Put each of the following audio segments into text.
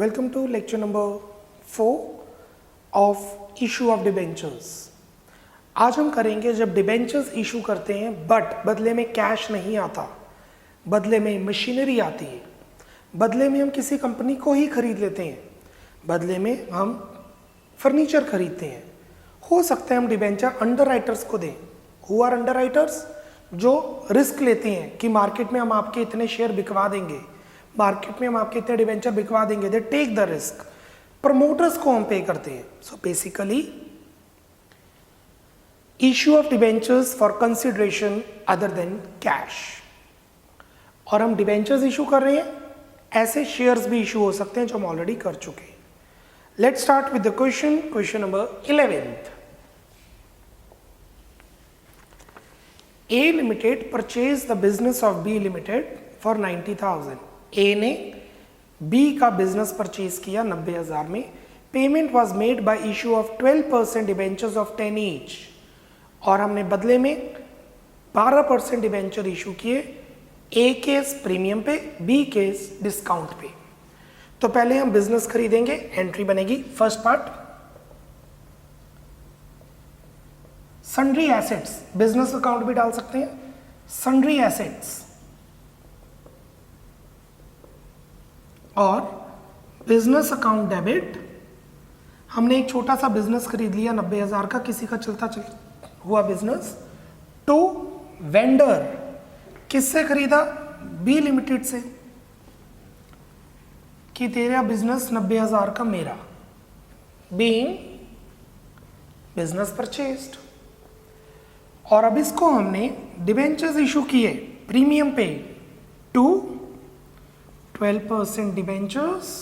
Welcome to lecture number 4 of issue of debentures. आज हम करेंगे जब डिबेंचर्स इशू करते हैं बट बदले में कैश नहीं आता, बदले में मशीनरी आती है, बदले में हम किसी कंपनी को ही खरीद लेते हैं, बदले में हम फर्नीचर खरीदते हैं। हो सकता है हम डिबेंचर अंडरराइटर्स को दें। Who are underwriters? जो रिस्क लेते हैं कि मार्केट में हम आपके इतने शेयर बिकवा देंगे, मार्केट में हम आपके इतने डिबेंचर बिकवा देंगे, they take the risk. Promoters को हम पे करते हैं। So basically issue of debentures for consideration other than cash. और हम डिबेंचर्स इशू कर रहे हैं, ऐसे शेयर्स भी इशू हो सकते हैं जो हम ऑलरेडी कर चुके हैं। Let's start with the question number 11th। A Limited purchased the business of B Limited for 90,000. A ने B का बिजनेस परचेज किया 90,000 में। Payment was made by issue of 12% debentures of 10 each. और हमने बदले में 12% डिबेंचर इशू किए, A case premium पे, B केस डिस्काउंट पे। तो पहले हम बिजनेस खरीदेंगे, एंट्री बनेगी first part sundry assets, business account भी डाल सकते हैं, सन्ड्री एसेट्स। और बिजनेस अकाउंट डेबिट, हमने एक छोटा सा बिजनेस खरीद लिया 90,000 का, किसी का चलता हुआ बिजनेस, टू वेंडर। किससे खरीदा? बी लिमिटेड से, कि तेरा बिजनेस 90,000 का मेरा, बीइंग बिजनेस परचेज्ड। और अब इसको हमने डिबेंचर्स इशू किए प्रीमियम पे, to 12% debentures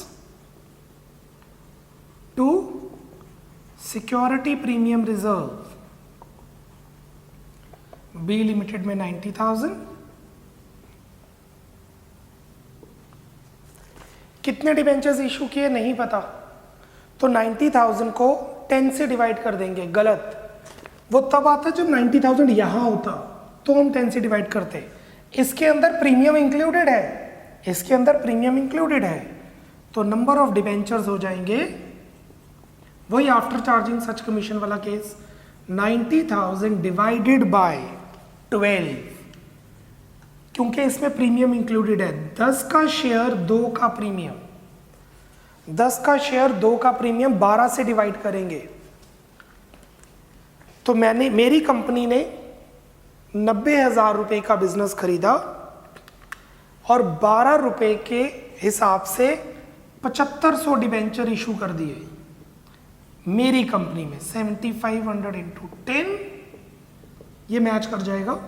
to security premium reserve, B limited में 90,000। कितने डिबेंचर्स इशू किए नहीं पता, तो 90,000 को 10 से डिवाइड कर देंगे। गलत, वो तब आता जब 90,000 यहां होता तो हम 10 से डिवाइड करते। इसके अंदर प्रीमियम इंक्लूडेड है, इसके अंदर प्रीमियम इंक्लूडेड है, तो नंबर ऑफ डिबेंचर्स हो जाएंगे वही आफ्टर चार्जिंग सच कमीशन वाला केस, 90,000 डिवाइडेड बाय 12, क्योंकि इसमें प्रीमियम इंक्लूडेड है। 10 का शेयर 2 का प्रीमियम, 10 का शेयर 2 का प्रीमियम 12 से डिवाइड करेंगे। तो मेरी कंपनी ने 90,000 रुपए का बिजनेस खरीदा और 12 रुपए के हिसाब से 7500 डिबेंचर इशू कर दिए मेरी कंपनी में। 7500 इंटू 10, ये मैच कर जाएगा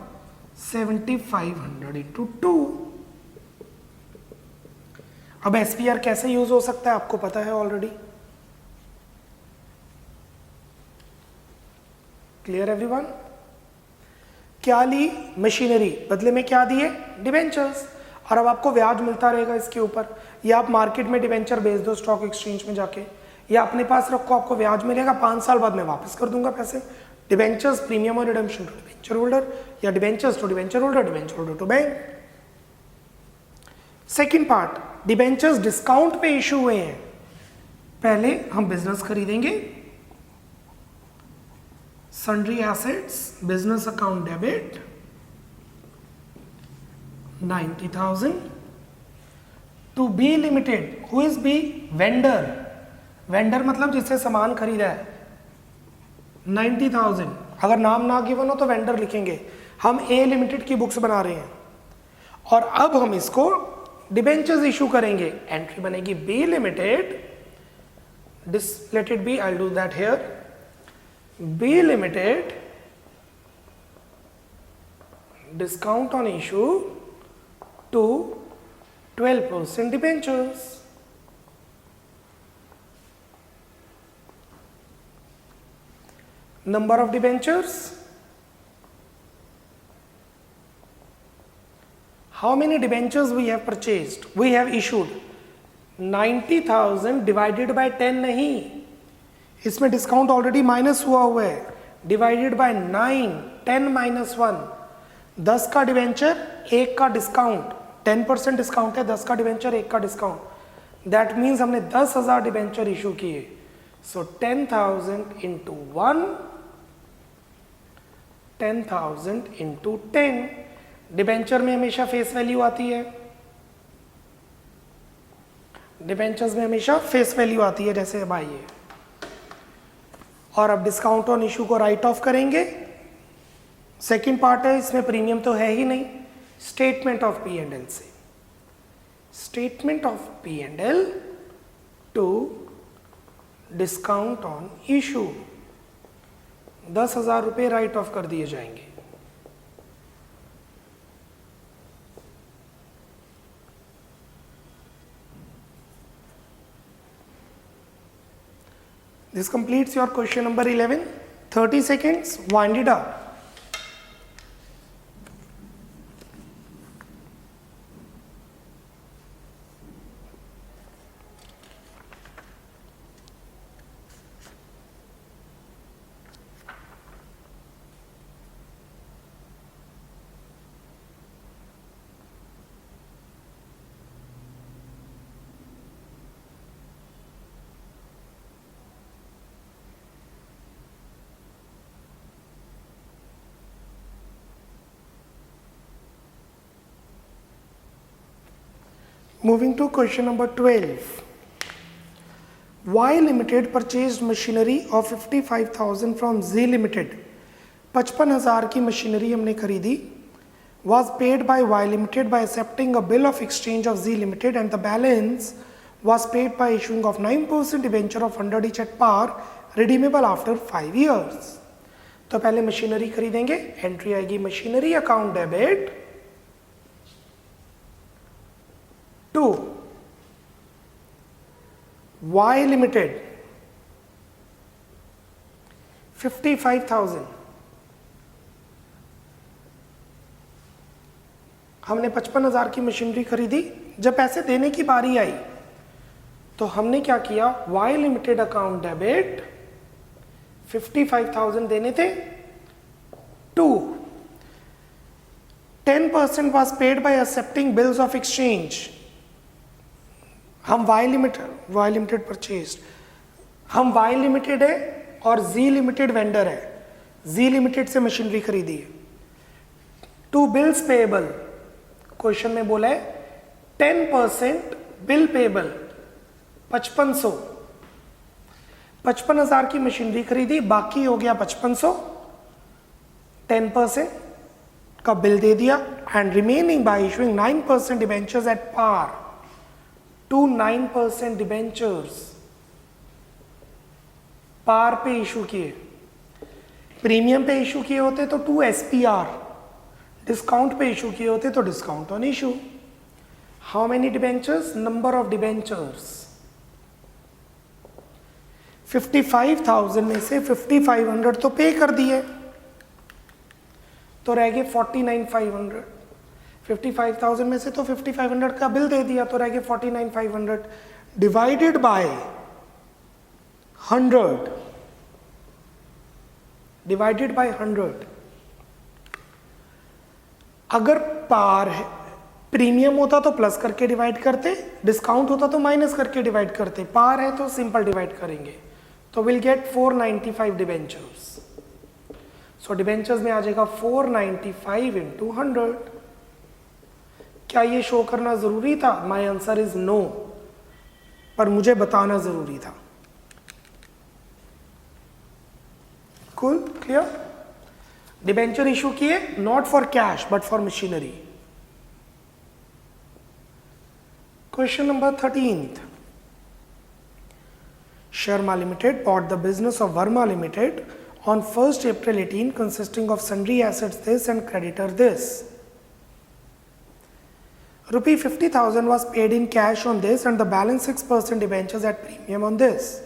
7500 इंटू 2। अब एसपीआर कैसे यूज हो सकता है आपको पता है ऑलरेडी। Clear everyone? क्या ली? मशीनरी, बदले में क्या दिए? डिबेंचर्स। और अब आपको ब्याज मिलता रहेगा इसके ऊपर, या आप मार्केट में डिबेंचर बेच दो स्टॉक एक्सचेंज में जाके, या अपने पास रखो, आपको ब्याज मिलेगा, 5 साल बाद मैं वापस कर दूंगा पैसे। डिबेंचर्स प्रीमियम और रिडेम्पशन टू डिबेंचर होल्डर, या debentures to debenture holder, debenture holder to bank. Second part, debentures discount पे इशू हुए हैं। पहले हम बिजनेस खरीदेंगे, sundry assets, business account debit 90,000 to B Limited. Who is B? Vendor. Vendor मतलब जिससे सामान खरीदा है 90,000। अगर नाम ना गिवन हो तो वेंडर लिखेंगे। हम A Limited की बुक्स बना रहे हैं और अब हम इसको डिबेंचर्स इशू करेंगे। एंट्री बनेगी B Limited, let it be, I'll do that here, B Limited discount on issue to 12% debentures. Number of debentures, how many debentures we have purchased, we have issued 90,000 divided by 10 नहीं, इसमें discount already minus हुआ है, divided by 9, 10 minus 1, 10 का debenture 1 का discount, 10% discount है, 10 का debenture 1 का discount, that means हमने 10,000 डिबेंचर इशू किए, सो 10,000 इंटू 1, 10,000 इंटू 10। डिबेंचर में हमेशा फेस वैल्यू आती है, डिबेंचर्स में हमेशा फेस वैल्यू आती है, जैसे अब आई है। और अब डिस्काउंट ऑन इशू को राइट ऑफ करेंगे। सेकंड पार्ट है, इसमें प्रीमियम तो है ही नहीं, statement of P and L से, statement of P and L to discount on issue, 10,000 रुपये राइट ऑफ कर दिए जाएंगे। This completes your question number 11. 30 seconds, wind it up. Moving to question number 12. Y Limited purchased machinery of 55,000 from Z Limited. 55,000 की machinery हमने खरीदी. Was paid by Y Limited by accepting a bill of exchange of Z Limited, and the balance was paid by issuing of 9% debenture of 100 each at par, redeemable after 5 years. तो पहले machinery खरीदेंगे, एंट्री आएगी machinery account debit to Y Limited 55,000. हमने 55,000 की machinery खरीदी. जब पैसे देने की बारी आई तो हमने क्या किया, Y Limited अकाउंट डेबिट 55,000 देने थे, 10% was paid by accepting bills of exchange. हम Y Limited परचेज, हम Y Limited है और Z Limited वेंडर है, Z Limited से मशीनरी खरीदी है. टू बिल्स पेएबल, क्वेश्चन में बोला है 10% बिल पेएबल 5500, 55,000 की मशीनरी खरीदी, बाकी हो गया 5500, 10% का बिल दे दिया, and remaining by issuing 9% debentures at par, 9% debentures par पे इशू किए. प्रीमियम पे इशू किए होते तो 2 SPR, डिस्काउंट पे इशू किए होते तो discount on issue. How many debentures, number of debentures, 55,000 में से 5,500 तो पे कर दिए, तो रह गए 49,500. 55,000 में से तो 5,500 का बिल दे दिया, तो रह गए 49,500 डिवाइडेड बाय 100, डिवाइडेड बाय 100. अगर पार है, प्रीमियम होता तो प्लस करके डिवाइड करते, डिस्काउंट होता तो माइनस करके डिवाइड करते, पार है तो सिंपल डिवाइड करेंगे, तो will get 495 debentures. So debentures में आ जाएगा 495 इंटू 100. क्या ये शो करना जरूरी था? माई आंसर इज नो, पर मुझे बताना जरूरी था. Cool, clear. डिबेंचर इशू किए not for cash but for machinery. Question number 13. Sharma Limited bought the business of Verma Limited on 1st April 18, consisting of sundry assets this and creditor this. Rupee 50,000 was paid in cash on this, and the balance 6% debentures at premium on this.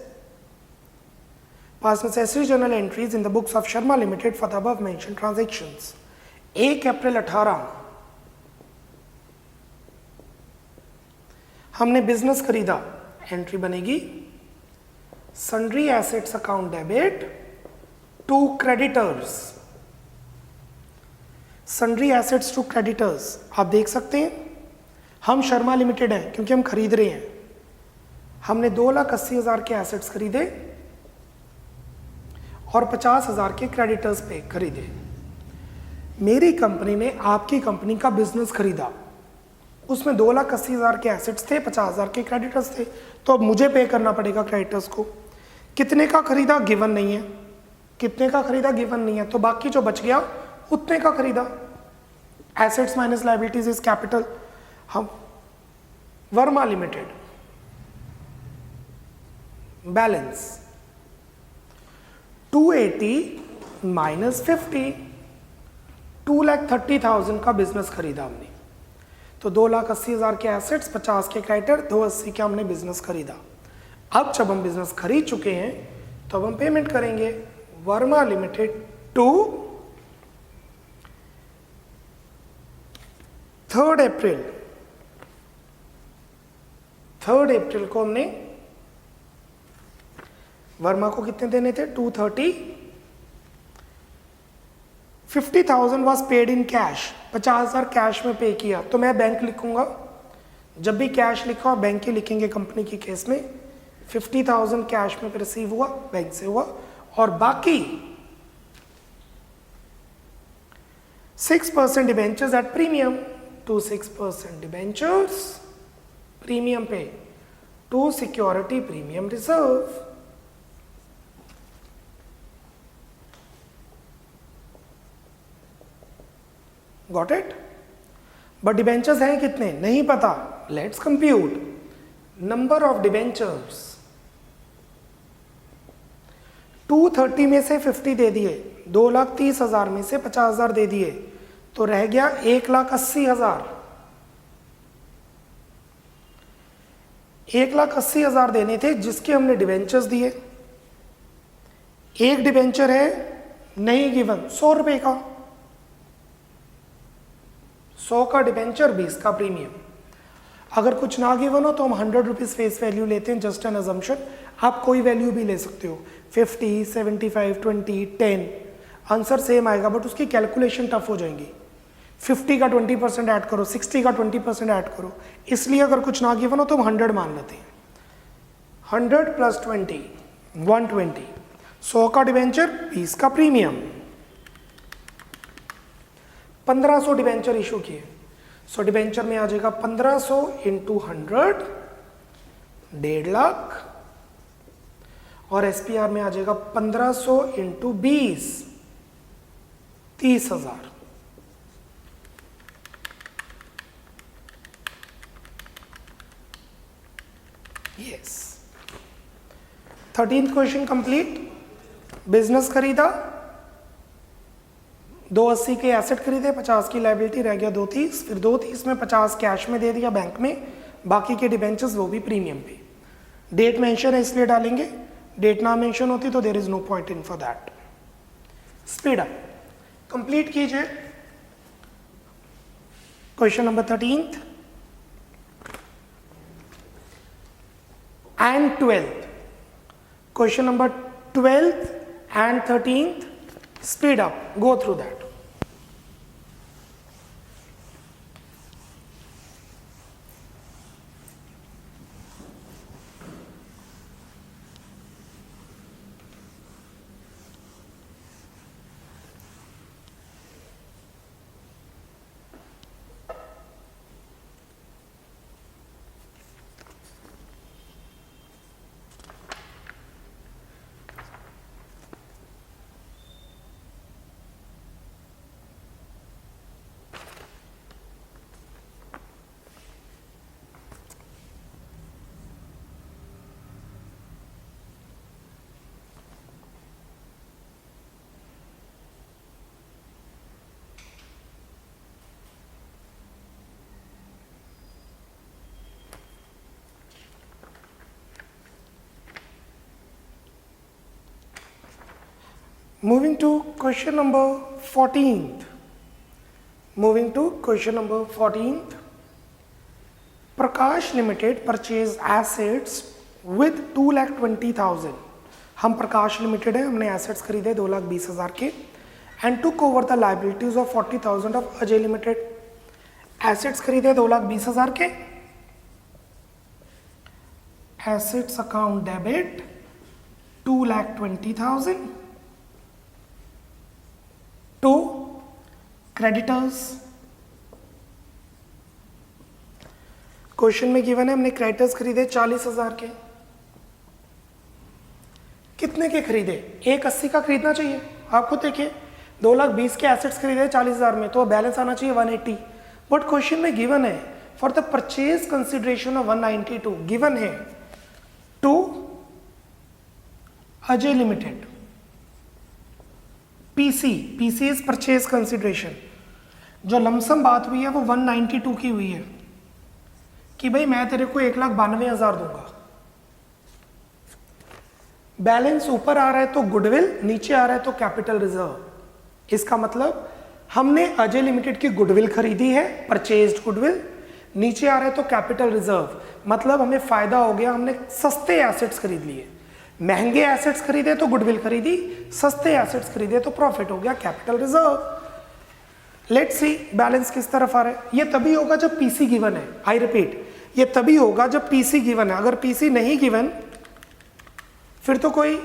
Pass necessary journal entries in the books of Sharma Limited for the above mentioned transactions. 1 अप्रैल 18 हमने business खरीदा, entry बनेगी sundry assets account debit to creditors. sundry assets to creditors, आप देख सकते हैं हम Sharma limited है क्योंकि हम खरीद रहे हैं, हमने 2,80,000 के एसेट्स खरीदे और 50,000 के क्रेडिटर्स पे खरीदे। मेरी कंपनी ने आपकी कंपनी का बिजनेस खरीदा, उसमें 2,80,000 के एसेट्स थे, 50,000 के क्रेडिटर्स थे, तो अब मुझे पे करना पड़ेगा क्रेडिटर्स को। कितने का खरीदा गिवन नहीं है, कितने का खरीदा गिवन नहीं है, तो बाकी जो बच गया उतने का खरीदा। Assets minus liabilities is capital. हम वर्मा लिमिटेड बैलेंस 280 माइनस 50, 2,30,000 का बिजनेस खरीदा हमने, तो 2,80,000 के एसेट्स, 50 के क्रेडिटर, 280 के हमने बिजनेस खरीदा। अब जब हम बिजनेस खरीद चुके हैं तो अब हम पेमेंट करेंगे। वर्मा लिमिटेड टू 3 अप्रैल को हमने वर्मा को कितने देने थे, 230। 50,000 was paid in cash, 50,000 cash में पे किया, तो मैं बैंक लिखूंगा। जब भी कैश लिखा बैंक ही लिखेंगे कंपनी की केस में। 50,000 कैश में रिसीव हुआ, बैंक से हुआ, और बाकी 6% debentures at premium, to 6% debentures premium पे, to security premium reserve. Got it? But debentures हैं कितने नहीं पता, let's compute. Number of debentures 230 में से 50 दे दिए, 2,30,000 में से 50,000 दे दिए, तो रह गया 1,80,000। 1,80,000 देने थे जिसके हमने डिबेंचर्स दिए। एक डिबेंचर है नहीं गिवन 100 रुपए का, 100 का डिबेंचर, 20 का प्रीमियम। अगर कुछ ना गिवन हो तो हम 100 रुपीज फेस वैल्यू लेते हैं, जस्ट एन अजम्पशन। आप कोई वैल्यू भी ले सकते हो, 50, 75, 20, 10, आंसर सेम आएगा, बट उसकी कैलकुलेशन टफ हो जाएंगी। 50 का 20% ऐड करो, 60 का 20% ऐड करो, इसलिए अगर कुछ ना गिवन हो तो हम 100 मान लेते हैं। 100 प्लस 20, 120, 100 का डिबेंचर, 20 का प्रीमियम। 1500 डिबेंचर इशू किए, सो डिबेंचर में आ जाएगा 1500 इंटू 100, 1.5 लाख, और एसपीआर में आ जाएगा 1500 into 20, 30,000। Yes, 13th question complete. Business खरीदा, 280 के एसेट खरीदे, 50 की लायबिलिटी, रह गया 230, फिर 230 में 50 कैश में दे दिया बैंक में, बाकी के डिबेंचर्स वो भी प्रीमियम पे। डेट मेंशन है इसलिए डालेंगे, डेट ना मेंशन होती तो there is no point in for that. Speed up complete कीजिए। Question number 13th and 12th, question number 12th and 13th, speed up, go through that. Moving to question number 14th. Moving to question number 14th. Prakash Limited purchased assets with 2,20,000. हम Prakash limited है, हमने assets खरीदे 2,20,000 के, and took over the liabilities of 40,000 of Ajay limited. Assets खरीदे 2,20,000 के, assets account debit 2,20,000 to creditors. Question में given है हमने क्रेडिटर्स खरीदे 40,000 के। कितने के खरीदे? 180 का खरीदना चाहिए। आप खुद देखिए 2,20,000 के एसेट्स खरीदे 40,000 में, तो बैलेंस आना चाहिए 180। बट क्वेश्चन में गिवन है for the purchase consideration of 192 given है to Ajay limited. PC is purchase consideration. जो लमसम बात हुई है वो 192 की हुई है कि भाई मैं तेरे को 1,92,000 दूंगा। बैलेंस ऊपर आ रहा है तो गुडविल, नीचे आ रहा है तो कैपिटल रिजर्व। इसका मतलब हमने अजय लिमिटेड की गुडविल खरीदी है, परचेज्ड गुडविल, नीचे आ रहा है तो कैपिटल रिजर्व। मतलब हमें फायदा हो गया, हमने सस्ते एसेट्स खरीद लिए। महंगे एसेट्स खरीदे तो गुडविल खरीदी, सस्ते एसेट्स खरीदे तो प्रॉफिट हो गया, capital reserve. Let's see balance किस तरफ आ रहा है। ये तभी होगा जब पीसी गिवन है। आई रिपीट, ये तभी होगा जब पीसी गिवन है। अगर पीसी नहीं गिवन फिर तो कोई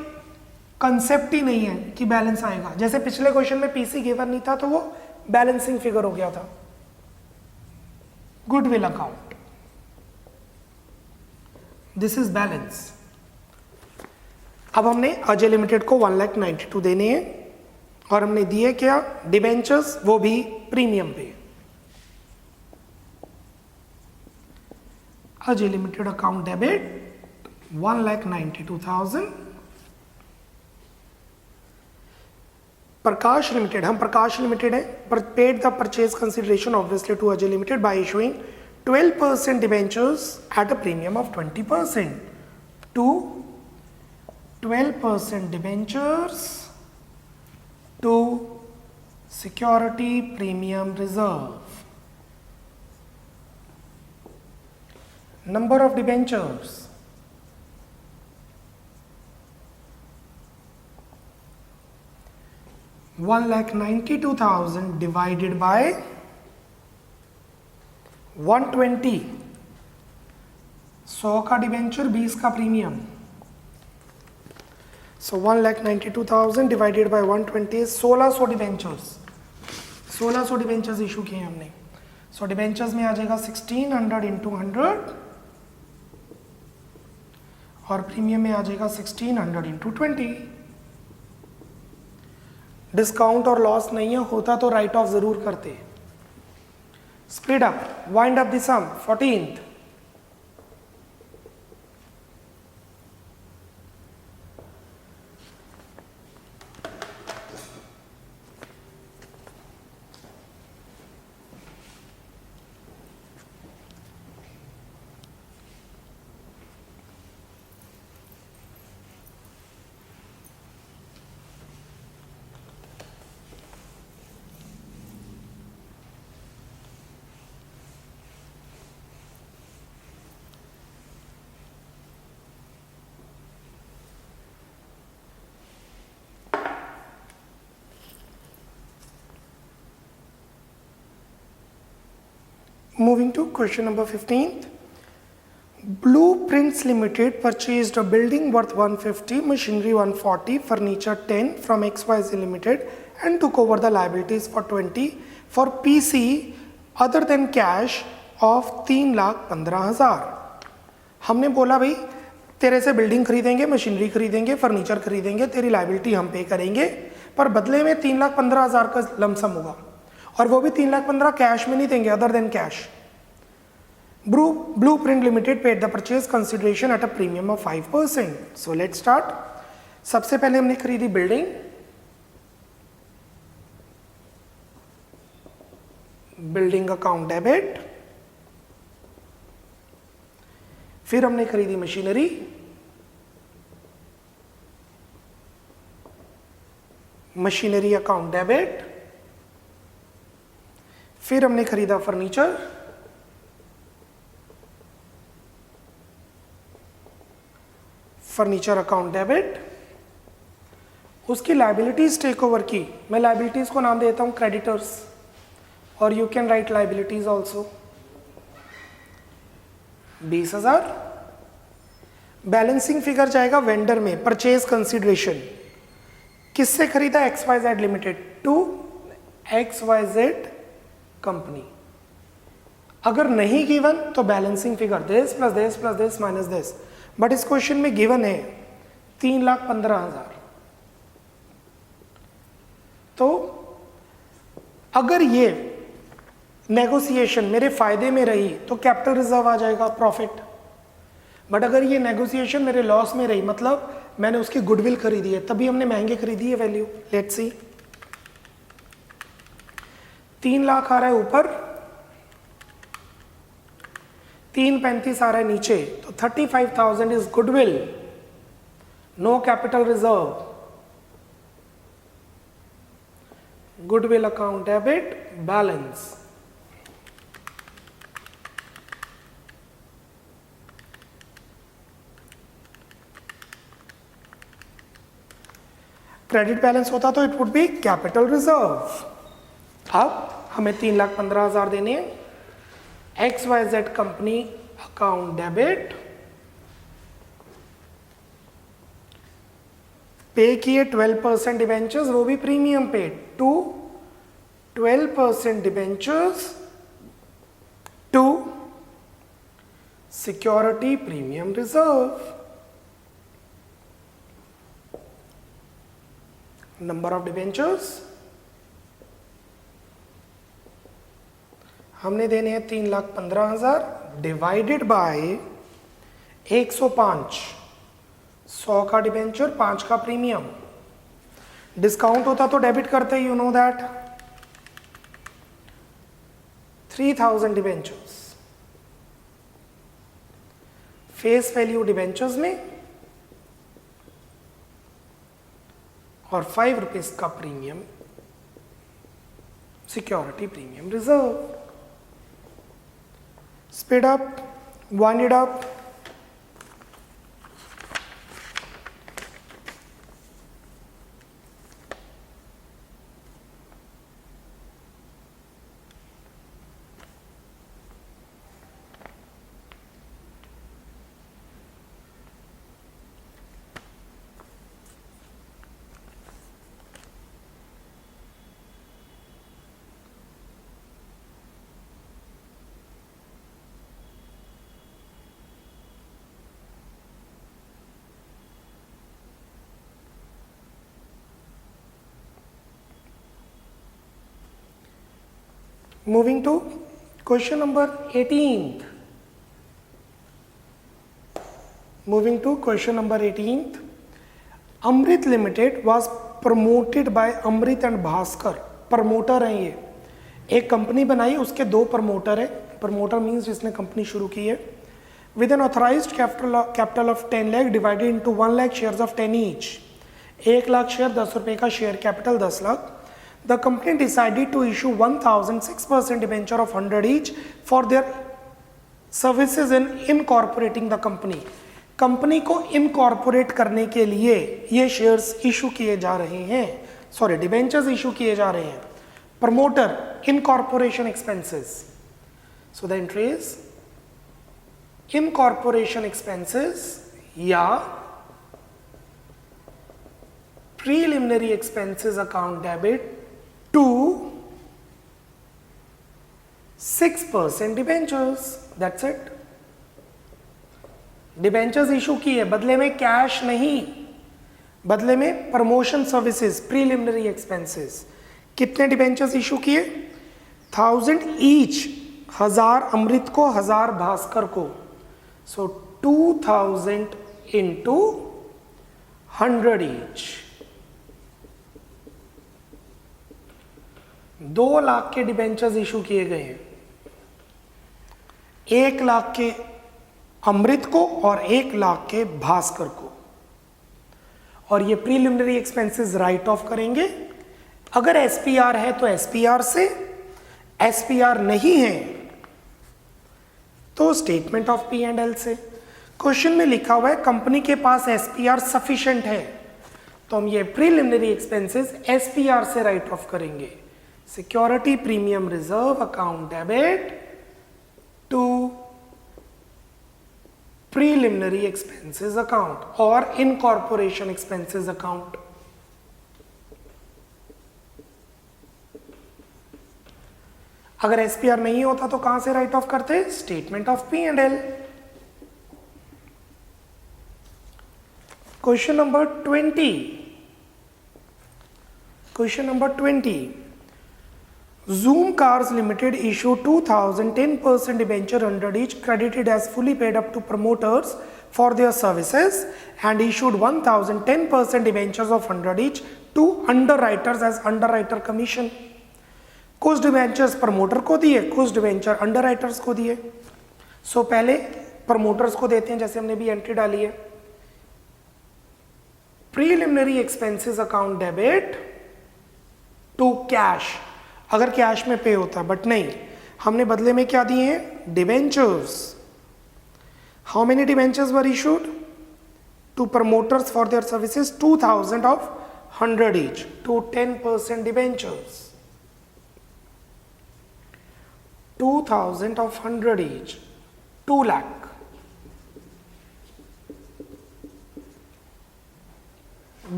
कंसेप्ट ही नहीं है कि बैलेंस आएगा। जैसे पिछले क्वेश्चन में पीसी गिवन नहीं था तो वो बैलेंसिंग फिगर हो गया था। Goodwill account, this is balance. अब हमने अजय लिमिटेड को 1,92,000 देने हैं और हमने दिए क्या? डिबेंचर्स, वो भी प्रीमियम पे। Ajay limited account debit 1,92,000। Prakash limited, हम प्रकाश लिमिटेड है, पर paid the purchase consideration obviously to Ajay limited by issuing 12% debentures at a premium of 20% to 12% debentures to security premium reserve. Number of debentures 1,92,000 divided by 120। 100 का debenture, 20 का premium. So 1,92,000 divided by 120 is 1,600 debentures. 1,600 debentures issue किए हमने। सो debentures में आ जाएगा 1,600 into 100 और premium में आ जाएगा 1,600 into 20। Discount और लॉस नहीं है, होता तो राइट ऑफ जरूर करते। Split up, wind up the sum 14th। Moving to question number 15th. Blueprints Limited purchased a building worth 150, machinery 140, furniture 10 from XYZ Limited and took over the liabilities for 20 for PC other than cash of 3,15,000। हमने बोला भाई तेरे से building खरीदेंगे, machinery खरीदेंगे, furniture खरीदेंगे, तेरी liability हम पे करेंगे, पर बदले में 3,15,000 का लमसम होगा और वो भी 3,15,000 कैश में नहीं देंगे, other than cash. Blueprint Limited paid the purchase consideration at a premium of 5%. So let's start. सबसे पहले हमने खरीदी बिल्डिंग, बिल्डिंग अकाउंट डेबिट। फिर हमने खरीदी मशीनरी, मशीनरी अकाउंट डेबिट। फिर हमने खरीदा फर्नीचर, फर्नीचर अकाउंट डेबिट। उसकी लाइबिलिटीज टेक ओवर की, मैं लाइबिलिटीज को नाम देता हूं क्रेडिटर्स और you can write liabilities also. 20,000 balancing figure जाएगा वेंडर में, परचेज कंसिडरेशन किससे खरीदा, XYZ limited to XYZ company. अगर नहीं गिवन तो balancing figure this plus this plus this minus this, but इस क्वेश्चन में गिवन है 3,15,000। तो अगर ये नेगोशिएशन मेरे फायदे में रही तो कैपिटल रिजर्व आ जाएगा, प्रॉफिट। बट अगर ये नेगोशिएशन मेरे लॉस में रही, मतलब मैंने उसकी गुडविल खरीदी है, तभी हमने महंगे खरीदी है वैल्यू। लेट्स सी, 3 लाख आ रहा है ऊपर, 335 आ रहा है नीचे, तो 35,000 is goodwill, no capital reserve, goodwill account debit balance. Credit balance होता तो it would be capital reserve. अब हमें 3,15,000 देने हैं। XYZ कंपनी अकाउंट डेबिट, पे किए 12% डिबेंचर्स, वो भी premium paid to 12% debentures to security premium reserve. Number of debentures हमने देने हैं 3,15,000 डिवाइडेड बाय 105, 100 का डिबेंचर, 5 का प्रीमियम। डिस्काउंट होता तो डेबिट करते, you know that. 3,000 debentures, face value debentures में, और 5 रुपीज का premium, security premium reserve. Speed up, wind it up. Moving to question number 18th. Moving to question number 18th. Amrit Limited was promoted by Amrit and Bhaskar. Promoter हैं ये, एक company बनाई, उसके 2 promoter है। Promoter means जिसने company शुरू की है। With N authorised capital of 10 lakh divided into 1 lakh shares of 10 each. 1 lakh share, 10 रुपए का share capital 10 lakh. The company decided to issue 1,006% debenture of 100 each for their services in incorporating the company. Company को incorporate करने के लिए ये शेयर्स इशू किए जा रहे हैं, सॉरी डिबेंचर्स इशू किए जा रहे हैं। Promoter, incorporation expenses, so the entry is incorporation expenses या preliminary expenses account debit to 6% debentures, that's it. Debentures issue की है, बदले में कैश नहीं, बदले में प्रमोशन सर्विसेज, प्रीलिमिनरी एक्सपेंसेस। कितने डिबेंचर्स इशू किए? 1000 ईच, 1000 अमृत को, 1000 भास्कर को, सो 2000 इंटू 100 ईच। 2 लाख के डिबेंचर्स इशू किए गए हैं, 1 लाख के अमृत को और 1 लाख के भास्कर को, और ये प्रीलिमिनरी एक्सपेंसेस राइट ऑफ करेंगे। अगर एसपीआर है तो एसपीआर से, एसपीआर नहीं है तो statement of P and L से। क्वेश्चन में लिखा हुआ है कंपनी के पास एसपीआर सफिशिएंट है, तो हम ये प्रीलिमिनरी एक्सपेंसेस एसपीआर से राइट ऑफ करेंगे। Security premium reserve account debit to preliminary expenses account or incorporation expenses account. अगर एसपीआर नहीं होता तो कहां से राइट ऑफ करते? Statement of P and L. Question number 20. Question number 20. Zoom Cars Limited issued 2010% debenture under each credited as fully paid up to promoters for their services and issued 1010% debentures of 100 each to underwriters as underwriter commission. कुछ debentures promoter को दिए, कुछ debenture underwriters को दिए. सो पहले promoters को देते हैं, जैसे हमने भी एंट्री डाली है. Preliminary expenses account debit to cash. अगर कैश में पे होता, बट नहीं, हमने बदले में क्या दिए हैं? Debentures. How many debentures were issued to promoters for their services? 2000 of 100 each to 10% debentures. 2000 of 100 each, 2 lakh.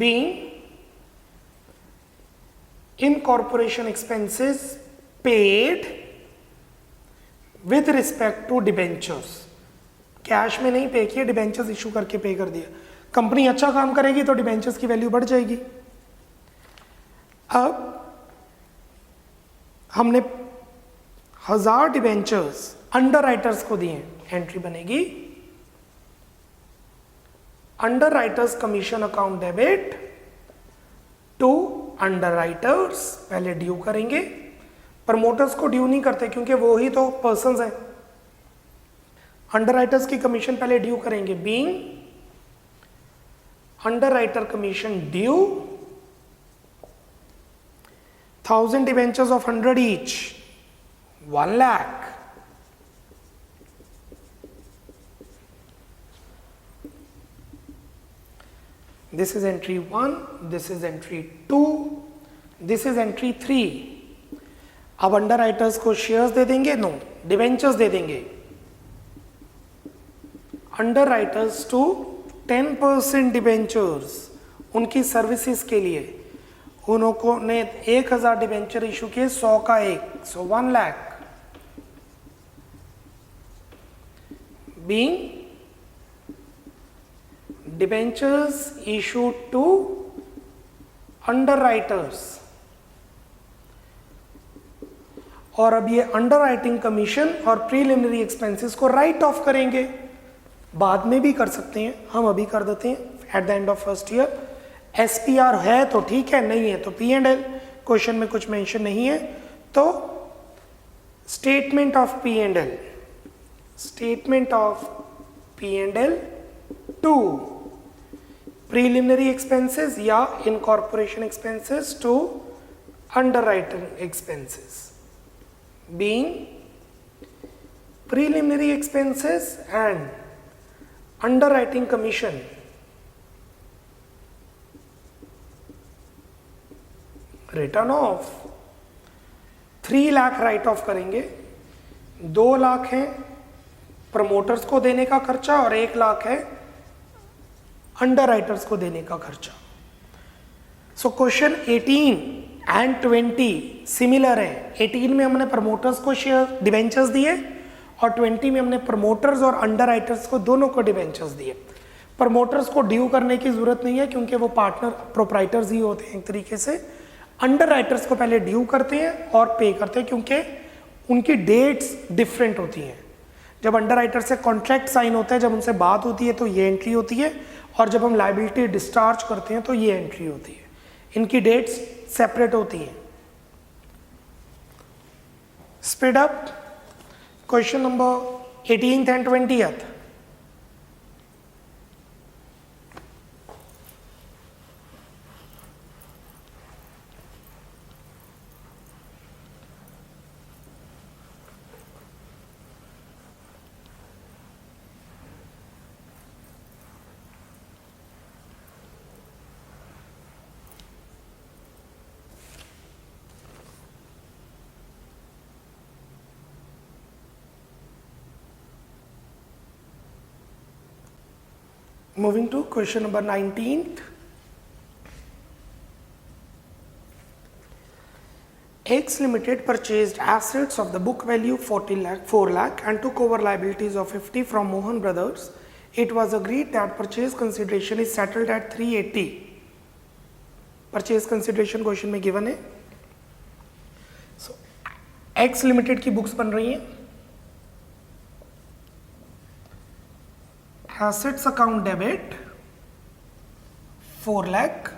Being incorporation expenses paid with respect to debentures. Cash में नहीं पे किया, डिबेंचर्स इशू करके पे कर दिया. कंपनी अच्छा काम करेगी तो डिबेंचर्स की वैल्यू बढ़ जाएगी. अब हमने 1000 डिबेंचर्स अंडरराइटर्स को दिए. एंट्री बनेगी underwriters commission account debit to underwriters. पहले ड्यू करेंगे. प्रमोटर्स को ड्यू नहीं करते क्योंकि वो ही तो पर्संस हैं. अंडरराइटर्स की कमीशन पहले ड्यू करेंगे. Being underwriter commission due 1000 debentures of 100 each, 1 lakh. This is entry 1, this is entry 2, this is entry 3. अब अंडरराइटर्स को शेयर्स दे देंगे? नो, डिवेंचर्स दे देंगे. अंडरराइटर्स टू 10% डिवेंचर्स उनकी सर्विसेज के लिए. उन्होंने 1000 डिवेंचर इशू किए, 100 का एक, सो 1 lakh. Being debentures issued to underwriters. और अब ये अंडरराइटिंग कमीशन और प्रीलिमिनरी एक्सपेंसेस को राइट ऑफ करेंगे. बाद में भी कर सकते हैं, हम अभी कर देते हैं at the end of first year. SPR है तो ठीक है, नहीं है तो पी एंड एल. क्वेश्चन में कुछ मेंशन नहीं है तो statement of P and L. Statement of P&L to preliminary expenses या incorporation expenses to underwriting expenses. Being preliminary expenses and underwriting commission written off. 3 lakh right off करेंगे. 2 लाख है promoters को देने का खर्चा और 1 लाख है अंडरराइटर्स को देने का खर्चा. सो क्वेश्चन 18 एंड 20 सिमिलर है. 18 में हमने प्रमोटर्स को शेयर डिवेंचर्स दिए और 20 में हमने प्रमोटर्स और अंडरराइटर्स को दोनों को डिवेंचर्स दिए. प्रमोटर्स को ड्यू करने की जरूरत नहीं है क्योंकि वो पार्टनर प्रोप्राइटर्स ही होते हैं एक तरीके से. अंडरराइटर्स को पहले ड्यू करते हैं और पे करते हैं क्योंकि उनकी डेट्स डिफरेंट होती हैं. जब अंडरराइटर से कॉन्ट्रैक्ट साइन होता है, जब उनसे बात होती है तो ये एंट्री होती है, और जब हम लायबिलिटी डिस्चार्ज करते हैं तो ये एंट्री होती है. इनकी डेट्स सेपरेट होती हैं. Speed up. Question number 18th and 20th. Moving to question number 19th. X Limited purchased assets of the book value 4 lakh and took over liabilities of 50 from Mohan Brothers. It was agreed that purchase consideration is settled at 380. Purchase consideration question में given है. So X Limited की books बन रही हैं. Assets account debit 4 lakh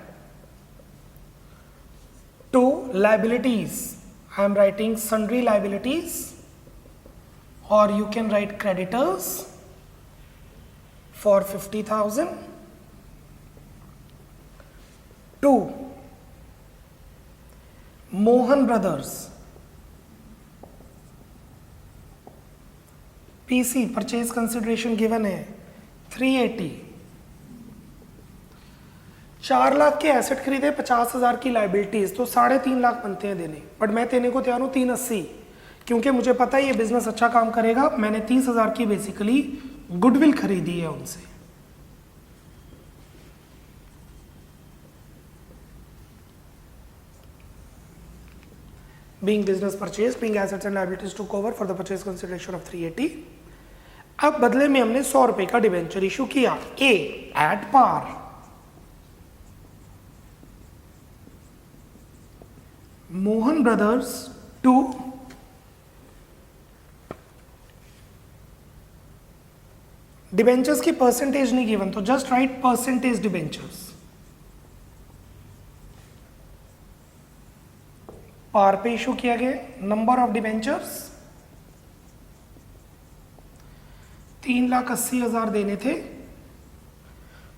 to liabilities. I am writing sundry liabilities, or you can write creditors for 50,000 to Mohan Brothers. PC purchase consideration given है 380. 4 लाख के asset खरीदे, 50,000 की लाइबिलिटीज, तो 3.5 लाख बनते हैं देने. बट मैं देने को तैयार हूँ 380, क्योंकि मुझे पता है ये बिजनेस अच्छा काम करेगा. मैंने 30,000 की बेसिकली गुडविल खरीदी है उनसे. Being business purchase, being assets and liabilities took over for the purchase consideration of 380. अब बदले में हमने 100 रुपए का डिवेंचर इशू किया. A at par, Mohan brothers to debentures की परसेंटेज नहीं गिवन, तो just write percentage debentures. Par पे इशू किया गया. नंबर ऑफ डिबेंचर्स 3,80,000 देने थे.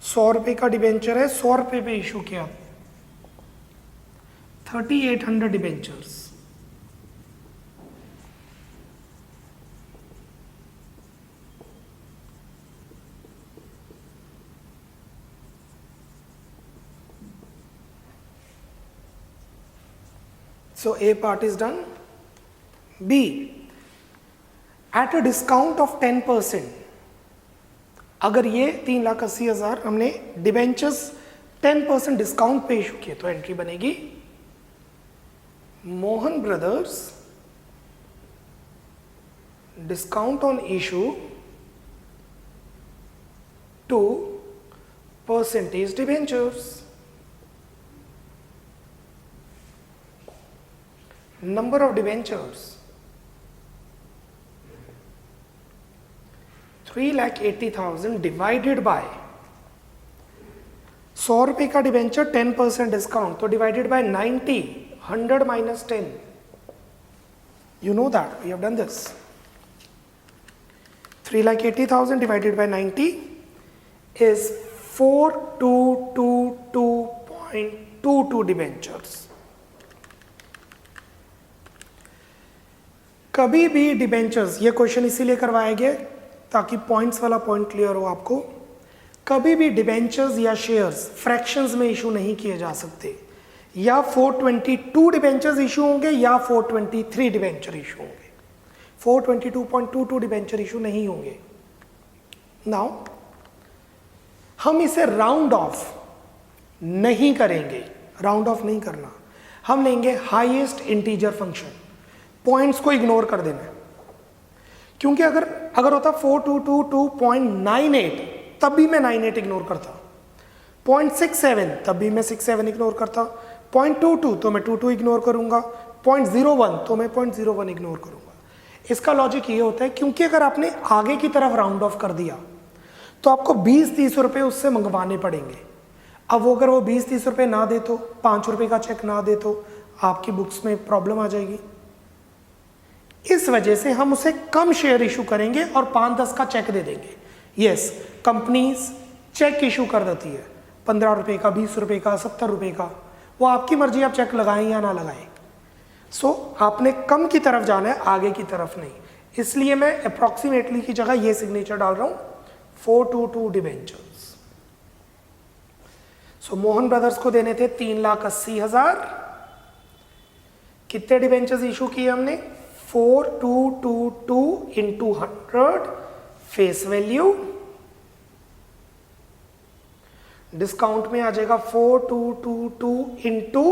100 रुपए का डिबेंचर है, 100 रुपए पे इशू किया. 3,800 debentures. So A part is done. B, at a discount of 10%. अगर ये 3,80,000 हमने डिबेंचर्स 10% डिस्काउंट पे इशू किए, तो एंट्री बनेगी Mohan brothers discount on issue to percentage debentures. Number of debentures 3,80,000 divided by 100 रुपए का डिबेंचर 10% डिस्काउंट, तो divided by 90. 100 minus 10. You know that we have done this. 3,80,000 divided by 90 is 4,222.22 debentures. कभी भी debentures, ये question इसीलिए करवाया गया ताकि पॉइंट्स वाला पॉइंट क्लियर हो आपको. कभी भी डिबेंचर्स या शेयर्स फ्रैक्शंस में इशू नहीं किए जा सकते. या 422 डिबेंचर्स इशू होंगे या 423 डिबेंचर इशू होंगे. 422.22 डिबेंचर इशू नहीं होंगे. नाउ हम इसे राउंड ऑफ नहीं करेंगे. राउंड ऑफ नहीं करना, हम लेंगे हाईएस्ट इंटीजर फंक्शन. पॉइंट्स को इग्नोर कर देना, क्योंकि अगर होता 4,222.98 तब भी मैं 98 इग्नोर करता. 0.67 तब भी मैं 67 इग्नोर करता. 0.22 तो मैं 22 इग्नोर करूंगा. 0.01 तो मैं 0.01 इग्नोर करूंगा. इसका लॉजिक ये होता है, क्योंकि अगर आपने आगे की तरफ राउंड ऑफ कर दिया तो आपको 20-30 रुपए उससे मंगवाने पड़ेंगे. अब वो अगर वो 20-30 रुपए ना दे तो, 5 रुपए का चेक ना दे तो आपकी बुक्स में प्रॉब्लम आ जाएगी. इस वजह से हम उसे कम शेयर इशू करेंगे और 5-10 का चेक दे देंगे. यस, कंपनीज चेक इशू कर देती है 15 रुपए का, 20 रुपए का, 70 रुपए का. वो आपकी मर्जी, आप चेक लगाएं या ना लगाएं. सो आपने कम की तरफ जाना है, आगे की तरफ नहीं. इसलिए मैं अप्रॉक्सीमेटली की जगह ये सिग्नेचर डाल रहा हूं, 422 डिबेंचर्स. सो मोहन ब्रदर्स को देने थे 3,80,000. कितने डिबेंचर्स इशू किए हमने? 4,222 into 100 फेस वैल्यू डिस्काउंट में आ जाएगा 4222 into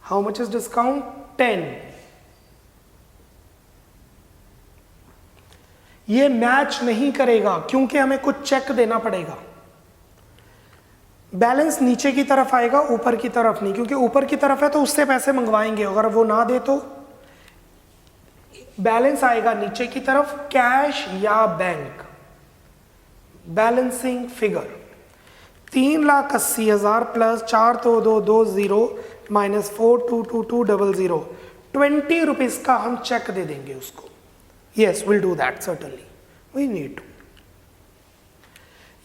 how much is discount 10। ये मैच नहीं करेगा क्योंकि हमें कुछ चेक देना पड़ेगा। बैलेंस नीचे की तरफ आएगा, ऊपर की तरफ नहीं, क्योंकि ऊपर की तरफ है तो उससे पैसे मंगवाएंगे, अगर वो ना दे तो बैलेंस आएगा नीचे की तरफ, कैश या bank. Balancing figure 3,80,000 plus 4,220 minus 422200 20 rupees का हम चेक दे देंगे उसको। Yes, will do that, certainly we need to.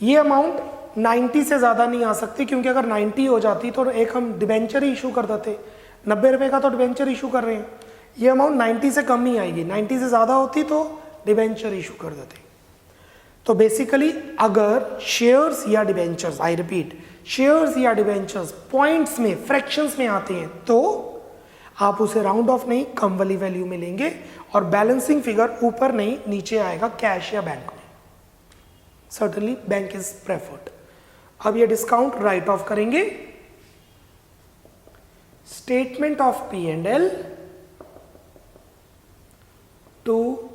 ये अमाउंट 90 से ज्यादा नहीं आ सकती, क्योंकि अगर 90 हो जाती तो एक हम डिबेंचर ही इशू कर देते। 90 रुपए का तो डिबेंचर इशू कर रहे हैं, ये अमाउंट 90 से कम ही आएगी। 90 से ज्यादा होती तो डिबेंचर इशू कर देते। तो बेसिकली अगर शेयर्स या डिबेंचर्स, आई रिपीट, शेयर्स या डिबेंचर्स पॉइंट्स में, फ्रैक्शंस में आते हैं तो आप उसे राउंड ऑफ नहीं, कम वाली वैल्यू में लेंगे, और बैलेंसिंग फिगर ऊपर नहीं नीचे आएगा, कैश या बैंक में। Certainly bank is preferred. अब ये डिस्काउंट राइट ऑफ करेंगे। Statement of P and L to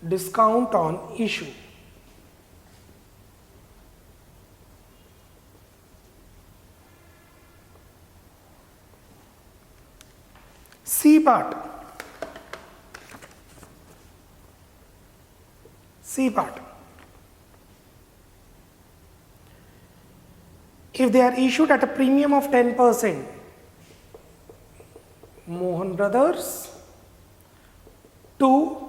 discount on issue. C part. C part. If they are issued at a premium of 10%, Mohan Brothers, 2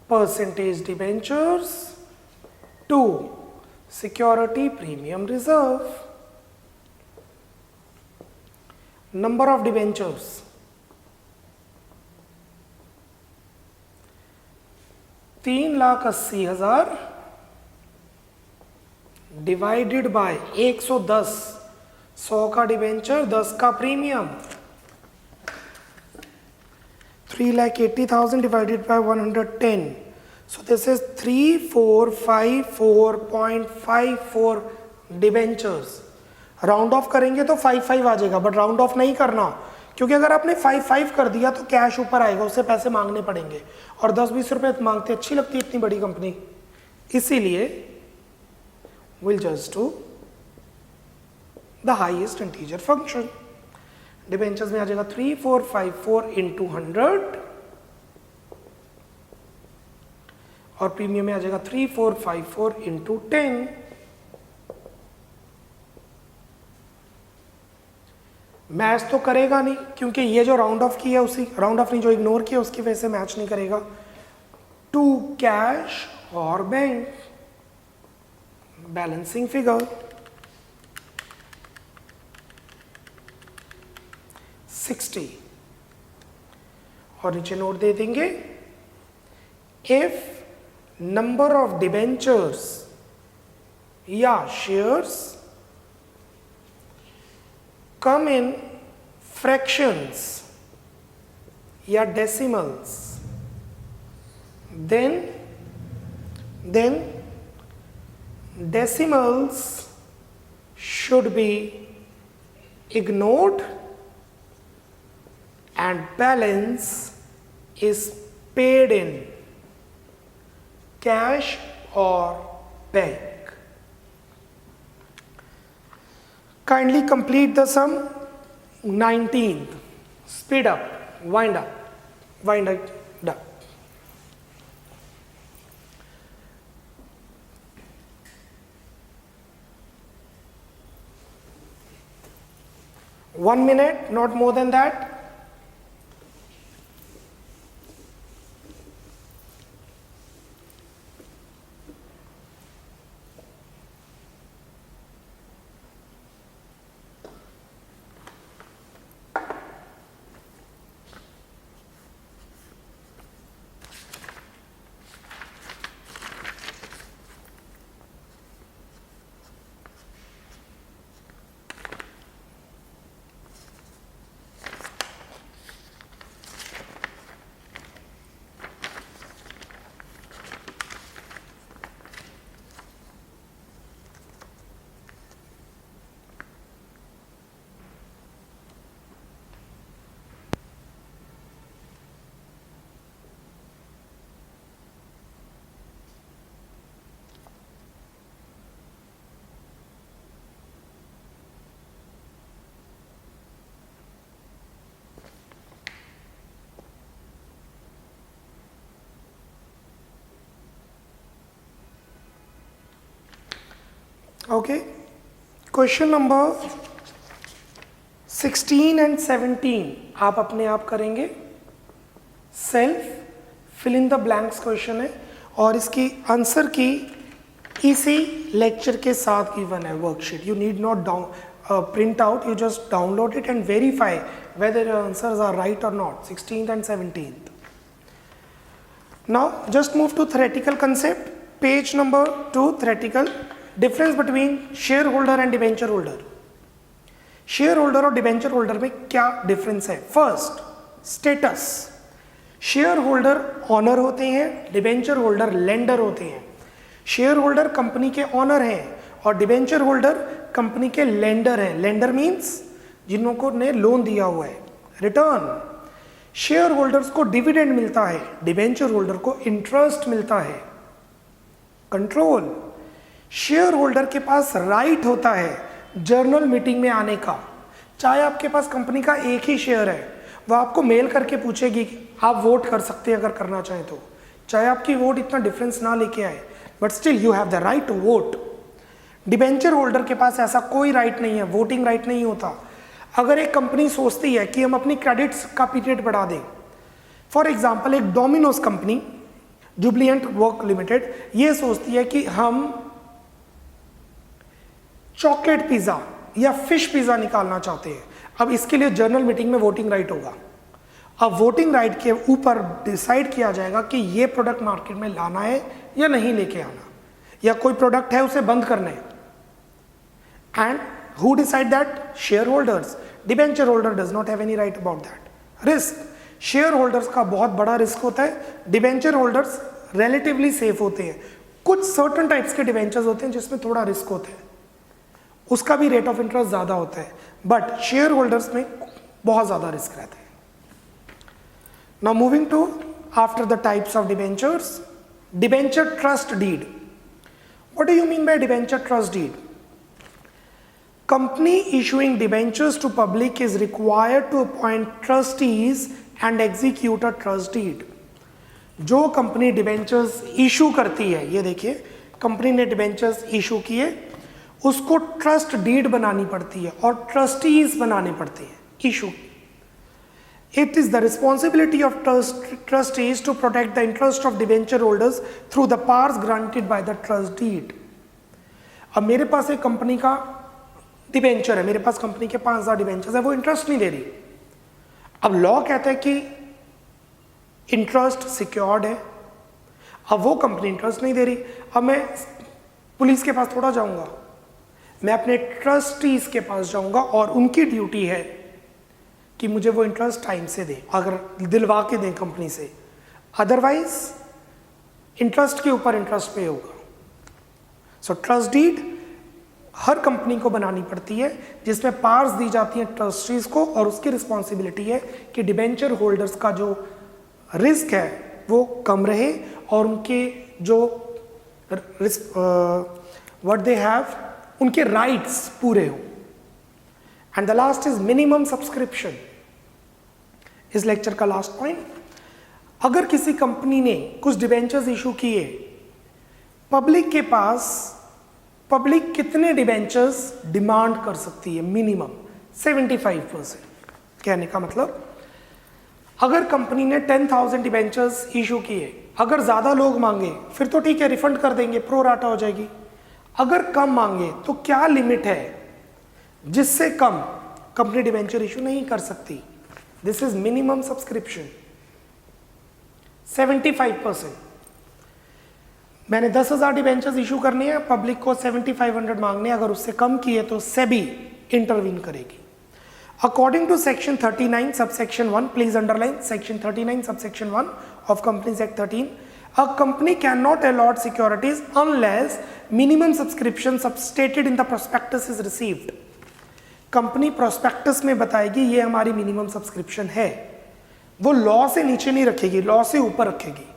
percentage debentures, 2 security premium reserve. Number of debentures 3,80,000 divided bye 110, 100 का debenture, 10 का premium, 3,80,000 divided by 110. So this is 3454.54 debentures. Round of करेंगे तो 55 आ जाएगा, but round of नहीं करना, क्योंकि अगर आपने 55 कर दिया तो कैश ऊपर आएगा, उससे पैसे मांगने पड़ेंगे, और 10-20 रुपए मांगते अच्छी लगती है इतनी बड़ी कंपनी। इसीलिए will just do the highest integer function. Debentures में आ जाएगा 3454 इंटू 100, और प्रीमियम में आ जाएगा 3454 इंटू 10। मैच तो करेगा नहीं, क्योंकि ये जो राउंड ऑफ किया, उसी राउंड ऑफ नहीं जो इग्नोर किया उसकी वजह से मैच नहीं करेगा। टू कैश और बैंक। बैलेंसिंग फिगर 60, और नीचे नोट दे देंगे, इफ नंबर ऑफ डिबेंचर्स या शेयर्स कम इन फ्रैक्शंस या decimals, then decimals should be ignored and balance is paid in cash or bank. Kindly complete the sum. 19th. Speed up. Wind up. Wind it up. One minute, not more than that. Okay, question number 16 and 17 आप अपने आप करेंगे। Self fill in the blanks question है और इसकी answer की इसी lecture के साथ गिवन है worksheet. You need not print out, you just download it and verify whether your answers are right or not, 16th and 17th. Now just move to theoretical concept, page number 2, theoretical. Difference between shareholder and debenture holder. Share और debenture holder में क्या difference है? First, status. Share holder owner होते हैं, debenture holder lender होते हैं। Share holder company के owner हैं और डिबेंचर होल्डर कंपनी के लेंडर हैं। लेंडर मीन्स जिनको ने लोन दिया हुआ है। रिटर्न, शेयर होल्डर्स को डिविडेंड मिलता है, डिबेंचर होल्डर को इंटरेस्ट मिलता है। कंट्रोल, शेयर होल्डर के पास राइट होता है जर्नल मीटिंग में आने का। चाहे आपके पास कंपनी का एक ही शेयर है, वह आपको मेल करके पूछेगी कि आप वोट कर सकते हैं अगर करना चाहें तो। चाहे आपकी वोट इतना डिफरेंस ना लेके आए, but still you have the right to vote. Debenture holder के पास ऐसा कोई राइट नहीं है, वोटिंग राइट नहीं होता। अगर एक कंपनी सोचती है कि हम अपनी क्रेडिट्स का पीरियड बढ़ा दें, फॉर एग्जांपल एक Domino's company, Jubilant work limited, ये सोचती है कि हम चॉकलेट पिज़्ज़ा या फिश पिज़्ज़ा निकालना चाहते हैं। अब इसके लिए जर्नल मीटिंग में वोटिंग राइट होगा। अब वोटिंग राइट के ऊपर डिसाइड किया जाएगा कि ये प्रोडक्ट मार्केट में लाना है या नहीं लेके आना, या कोई प्रोडक्ट है उसे बंद करना है। And who decide that? Share holders. Debenture holder does not have any right about that. Risk, share holders का बहुत बड़ा रिस्क होता है, डिबेंचर होल्डर्स रिलेटिवली सेफ होते हैं। कुछ सर्टन टाइप्स के डिबेंचर्स होते हैं जिसमें थोड़ा रिस्क होता है, उसका भी रेट ऑफ इंटरेस्ट ज़्यादा होता है, बट शेयर होल्डर्स में बहुत ज़्यादा रिस्क रहता है। Now moving to after the types of debentures, debenture trust deed. What do you mean by debenture trust deed? Company issuing debentures to public is required to appoint trustees and execute a trust deed. जो company debentures issue करती है, ये देखिए company ने debentures issue किए, उसको trust deed बनानी पड़ती है और ट्रस्टीज बनाने पड़ते हैं। Issue, it is the responsibility of trustees to protect the interest of debenture holders through the powers granted by the trust deed. अब मेरे पास एक कंपनी का डिबेंचर है, मेरे पास कंपनी के 5000 डिबेंचर्स है, वो इंटरेस्ट नहीं दे रही। अब लॉ कहता है कि इंटरेस्ट सिक्योर्ड है। अब वो कंपनी इंटरेस्ट नहीं दे रही, अब मैं पुलिस के पास थोड़ा जाऊंगा, मैं अपने ट्रस्टीज के पास जाऊंगा और उनकी ड्यूटी है कि मुझे वो इंटरेस्ट टाइम से दें, अगर दिलवा के दें कंपनी से, अदरवाइज इंटरेस्ट के ऊपर इंटरेस्ट पे होगा। सो ट्रस्ट डीड हर कंपनी को बनानी पड़ती है, जिसमें पावर्स दी जाती हैं ट्रस्टीज को, और उसकी रिस्पॉन्सिबिलिटी है कि डिबेंचर होल्डर्स का जो रिस्क है वो कम रहे और उनके जो व्हाट दे हैव, उनके राइट्स पूरे हो। And the last is minimum subscription. इस लेक्चर का लास्ट पॉइंट, अगर किसी कंपनी ने कुछ डिबेंचर्स इशू किए, पब्लिक के पास, पब्लिक कितने डिबेंचर्स डिमांड कर सकती है? मिनिमम 75%। कहने का मतलब अगर कंपनी ने 10,000 डिबेंचर्स इशू किए, अगर ज़्यादा लोग मांगे फिर तो ठीक है, रिफंड कर देंगे, प्रो राटा हो जाएगी। अगर कम मांगे तो क्या लिमिट है जिससे कम कंपनी डिबेंचर इशू नहीं कर सकती? This is minimum subscription 75%। मैंने 10,000 डिबेंचर्स इशू करनी है, पब्लिक को 7500 मांगने, अगर उससे कम किए तो सेबी इंटरवीन करेगी। According to section 39 subsection 1, please underline section 39 subsection 1 of companies act 13, a company can not allot securities unless minimum subscription stated in the prospectus is received. Company prospectus में बताएगी ये हमारी मिनिमम सब्सक्रिप्शन है, वो law से नीचे नहीं रखेगी, लॉ से ऊपर रखेगी।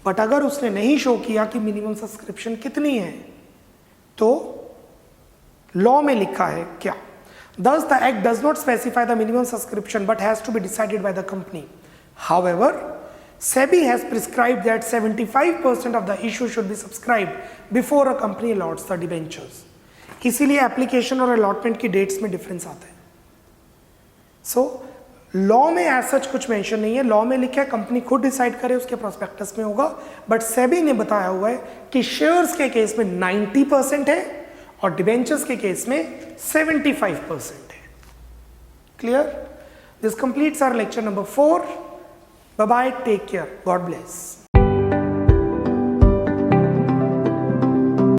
बट अगर उसने नहीं शो किया कि मिनिमम सब्सक्रिप्शन कितनी है, तो लॉ में लिखा है क्या? Thus the act does not specify the minimum subscription but has to be decided by the company. However, SEBI has prescribed that 75% of the issue should be subscribed before a company allots the debentures. इसीलिए application और allotment की dates में difference आता है। So law में as such कुछ mention नहीं है, लॉ में लिखा है कंपनी खुद डिसाइड करे, उसके प्रोस्पेक्टस में होगा, बट सेबी ने बताया हुआ है कि शेयर्स के केस में 90% है और डिबेंचर्स के केस में 75% है। Clear? This completes our lecture number 4. Bye bye, take care, god bless.